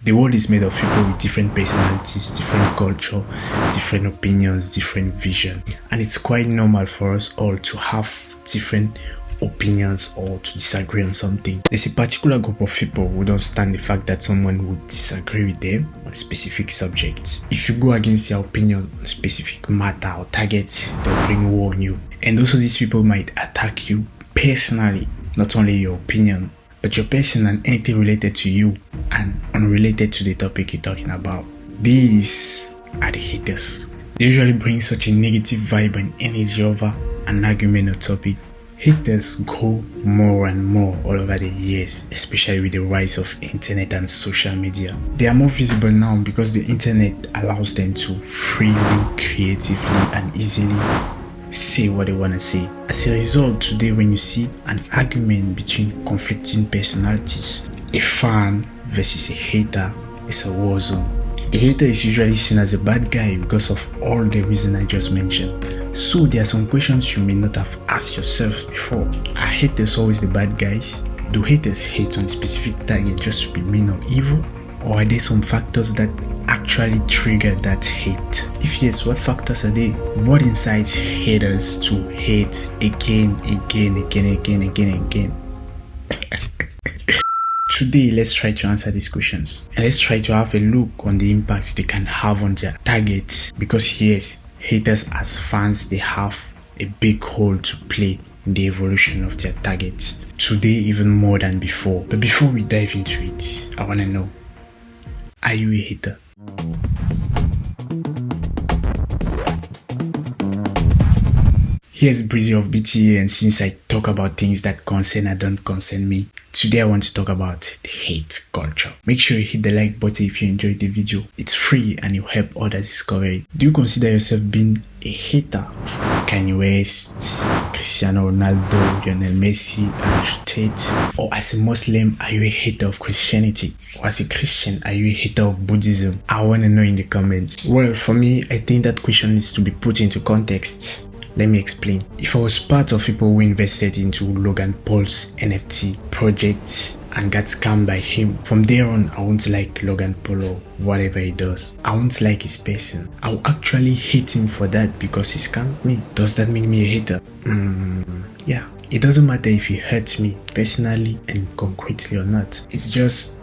The world is made of people with different personalities, different culture, different opinions, different vision. And it's quite normal for us all to have different opinions or to disagree on something. There's a particular group of people who don't stand the fact that someone would disagree with them on a specific subject. If you go against their opinion on a specific matter or target, they'll bring war on you. And also these people might attack you personally, not only your opinion, but your person and anything related to you and unrelated to the topic you're talking about. These are the haters. They usually bring such a negative vibe and energy over an argument or topic. Haters go more and more all over the years, especially with the rise of internet and social media. They are more visible now because the internet allows them to freely, creatively and easily say what they want to say. As a result, today when you see an argument between conflicting personalities, a fan versus a hater, it's a war zone. The hater is usually seen as a bad guy because of all the reasons I just mentioned. So there are some questions you may not have asked yourself before. Are haters always the bad guys? Do haters hate on a specific target just to be mean or evil? Or are there some factors that actually trigger that hate? If yes, what factors are they? What incites haters to hate again? Today, let's try to answer these questions. And let's try to have a look on the impacts they can have on their targets. Because yes, haters as fans, they have a big role to play in the evolution of their targets. Today, even more than before. But before we dive into it, I want to know, are you a hater? Here's Breezy of BTA, and since I talk about things that concern and don't concern me, today I want to talk about the hate culture. Make sure you hit the like button if you enjoyed the video. It's free and it will help others discover it. Do you consider yourself being a hater of Kanye West, Cristiano Ronaldo, Lionel Messi, Andrew Tate? Or as a Muslim, are you a hater of Christianity? Or as a Christian, are you a hater of Buddhism? I want to know in the comments. Well, for me, I think that question needs to be put into context. Let me explain. If I was part of people who invested into Logan Paul's NFT project and got scammed by him, from there on I won't like Logan Paul or whatever he does. I won't like his person. I'll actually hate him for that because he scammed me. Does that make me a hater? Yeah. It doesn't matter if he hurts me personally and concretely or not. It's just,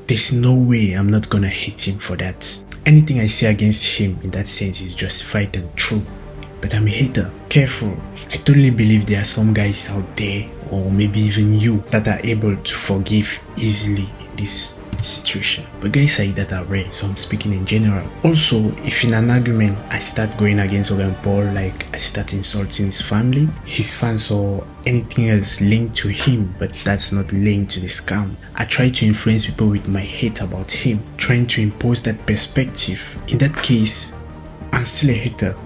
there's no way I'm not gonna hate him for that. Anything I say against him in that sense is justified and true. But I'm a hater. Careful. I totally believe there are some guys out there, or maybe even you, that are able to forgive easily in this situation. But guys like that are rare, so I'm speaking in general. Also, if in an argument I start going against Logan Paul, like I start insulting his family, his fans, or anything else linked to him, but that's not linked to the scam, I try to influence people with my hate about him, trying to impose that perspective. In that case, I'm still a hater,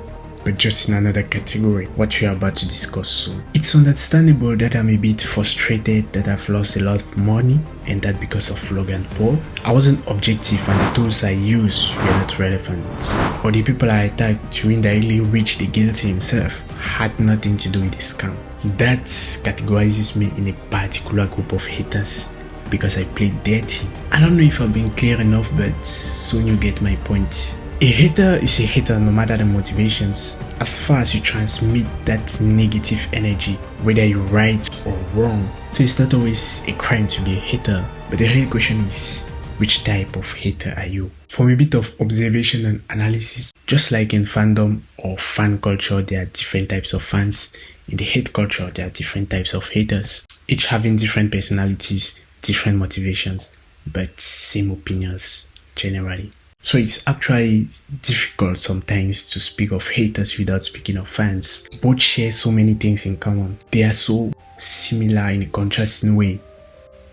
but just in another category, what we are about to discuss soon. It's understandable that I'm a bit frustrated that I've lost a lot of money, and that because of Logan Paul. I wasn't objective and the tools I used were not relevant, or the people I attacked to indirectly reach the guilty himself had nothing to do with the scam. That categorizes me in a particular group of haters because I played dirty. I don't know if I've been clear enough, but soon you get my point. A hater is a hater no matter the motivations. As far as you transmit that negative energy, whether you're right or wrong. So it's not always a crime to be a hater. But the real question is, which type of hater are you? From a bit of observation and analysis, just like in fandom or fan culture, there are different types of fans. In the hate culture, there are different types of haters, each having different personalities, different motivations, but same opinions generally. So it's actually difficult sometimes to speak of haters without speaking of fans. Both share so many things in common. They are so similar in a contrasting way.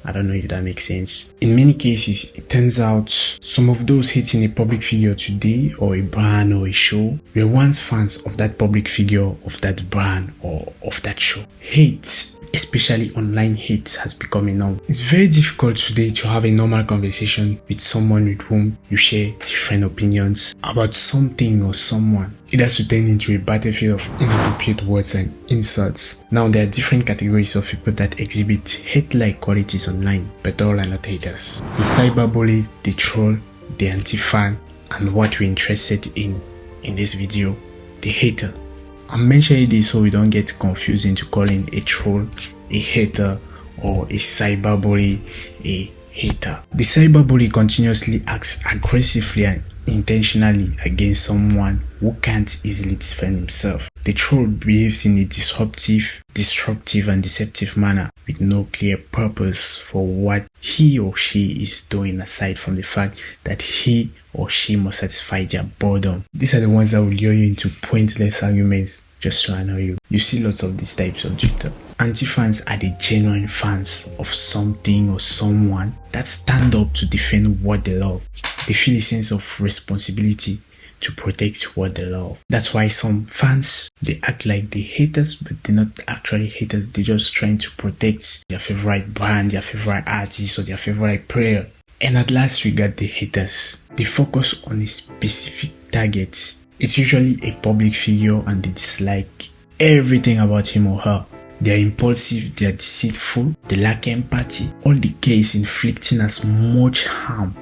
I don't know if that makes sense. In many cases, it turns out some of those hating a public figure today, or a brand or a show, were once fans of that public figure, of that brand, or of that show. Hate, especially online hate, has become a norm. It's very difficult today to have a normal conversation with someone with whom you share different opinions about something or someone. It has to turn into a battlefield of inappropriate words and insults. Now there are different categories of people that exhibit hate-like qualities online, but all are not haters. The cyberbully, the troll, the anti-fan, and what we're interested in this video, the hater. I'm mentioning this so we don't get confused into calling a troll a hater or a cyberbully a hater. The cyberbully continuously acts aggressively and intentionally against someone who can't easily defend himself. The troll behaves in a disruptive, destructive, and deceptive manner with no clear purpose for what he or she is doing aside from the fact that he or she must satisfy their boredom. These are the ones that will lure you into pointless arguments just to annoy you. You see lots of these types on Twitter. Anti-fans are the genuine fans of something or someone that stand up to defend what they love. They feel a sense of responsibility to protect what they love. That's why some fans, they act like they haters, but they're not actually haters. They're just trying to protect their favorite brand, their favorite artist, or their favorite player. And at last, we got the haters. They focus on a specific target. It's usually a public figure and they dislike everything about him or her. They are impulsive, they are deceitful, they lack empathy. All they care is inflicting as much harm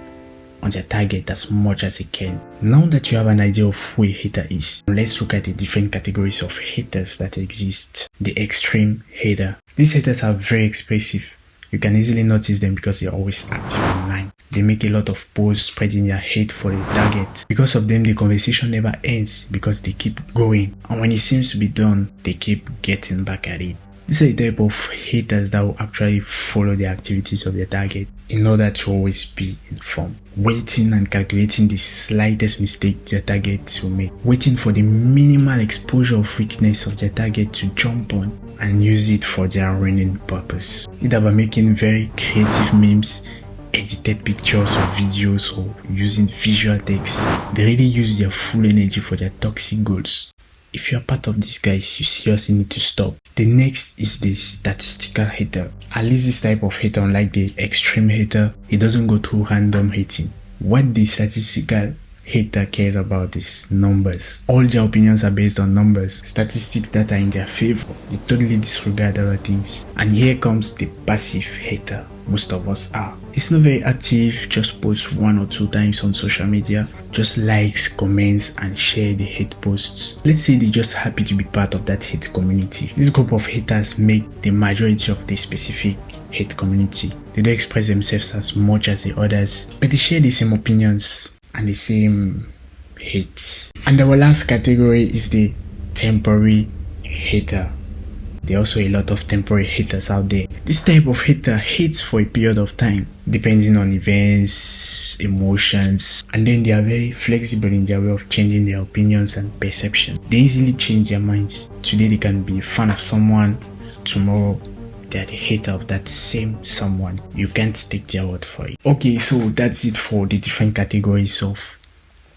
on their target as much as they can. Now that you have an idea of who a hater is, let's look at the different categories of haters that exist. The extreme hater. These haters are very expressive. You can easily notice them because they are always active online. They make a lot of posts spreading their hate for a target. Because of them, the conversation never ends because they keep going. And when it seems to be done, they keep getting back at it. These are the type of haters that will actually follow the activities of their target in order to always be informed. Waiting and calculating the slightest mistake their target will make. Waiting for the minimal exposure of weakness of their target to jump on and use it for their winning purpose. Either by making very creative memes, edited pictures or videos, or using visual text. They really use their full energy for their toxic goals. If you are part of these guys, you seriously need to stop. The next is the statistical hater. At least this type of hater, unlike the extreme hater, it doesn't go through random hating. What the statistical hater cares about is numbers. All their opinions are based on numbers, statistics that are in their favor. They totally disregard other things. And here comes the passive hater. Most of us are. It's not very active, just posts 1 or 2 times on social media, just likes, comments, and share the hate posts. Let's say they're just happy to be part of that hate community. This group of haters make the majority of the specific hate community. They don't express themselves as much as the others, but they share the same opinions and the same hate. And our last category is the temporary hater. There are also a lot of temporary haters out there. This type of hater hates for a period of time, depending on events, emotions, and then they are very flexible in their way of changing their opinions and perception. They easily change their minds. Today they can be a fan of someone, tomorrow they are the hater of that same someone. You can't take their word for it. Okay, so that's it for the different categories of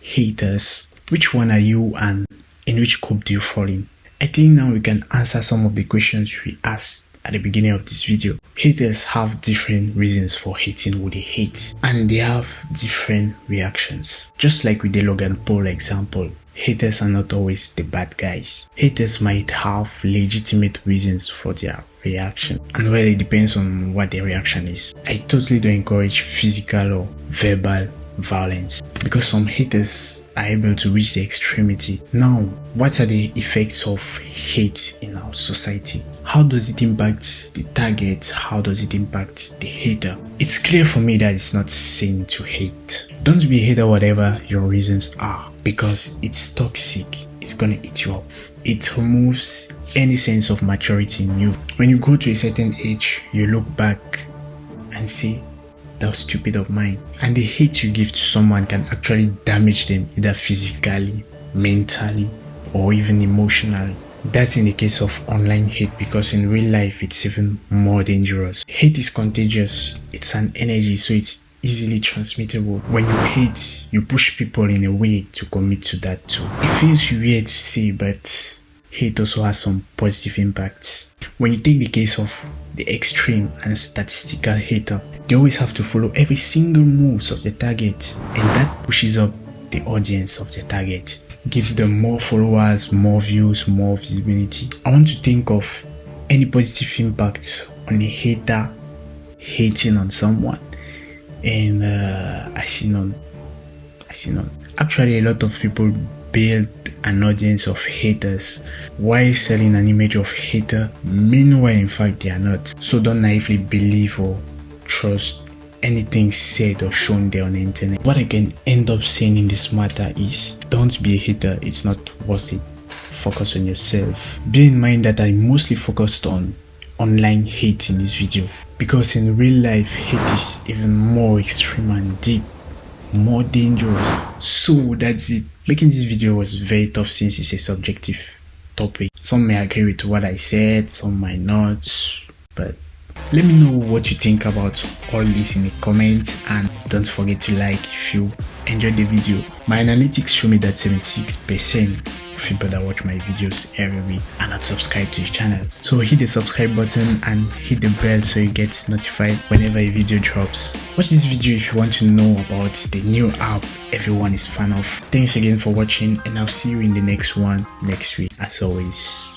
haters. Which one are you and in which group do you fall in? I think now we can answer some of the questions we asked at the beginning of this video. Haters have different reasons for hating who they hate, and they have different reactions. Just like with the Logan Paul example, haters are not always the bad guys. Haters might have legitimate reasons for their reaction, and well, it depends on what their reaction is. I totally don't encourage physical or verbal violence because some haters are able to reach the extremity. Now, what are the effects of hate in our society? How does it impact the target? How does it impact the hater? It's clear for me that it's not sane to hate. Don't be a hater whatever your reasons are, because it's toxic. It's gonna eat you up. It removes any sense of maturity in you. When you grow to a certain age, you look back and say, that was stupid of mine. And the hate you give to someone can actually damage them either physically, mentally, or even emotionally. That's in the case of online hate, because in real life it's even more dangerous. Hate is contagious. It's an energy, so it's easily transmittable. When you hate, you push people in a way to commit to that too. It feels weird to say, but hate also has some positive impacts. When you take the case of the extreme and statistical hater, they always have to follow every single moves of the target, and that pushes up the audience of the target. gives them more followers, more views, more visibility. I want to think of any positive impact on a hater hating on someone, and I see none. Actually, a lot of people build an audience of haters while selling an image of hater, meanwhile in fact they are not. So don't naively believe or trust anything said or shown there on the internet. What I can end up saying in this matter is, don't be a hater, it's not worth it. Focus on yourself. Bear in mind that I mostly focused on online hate in this video, because in real life hate is even more extreme and deep, more dangerous. So that's it. Making this video was very tough since it's a subjective topic. Some may agree with what I said, some might not, but let me know what you think about all this in the comments, and don't forget to like if you enjoyed the video. My analytics show me that 76% of people that watch my videos every week are not subscribed to the channel. So hit the subscribe button and hit the bell so you get notified whenever a video drops. Watch this video if you want to know about the new app everyone is fan of. Thanks again for watching, and I'll see you in the next one next week as always.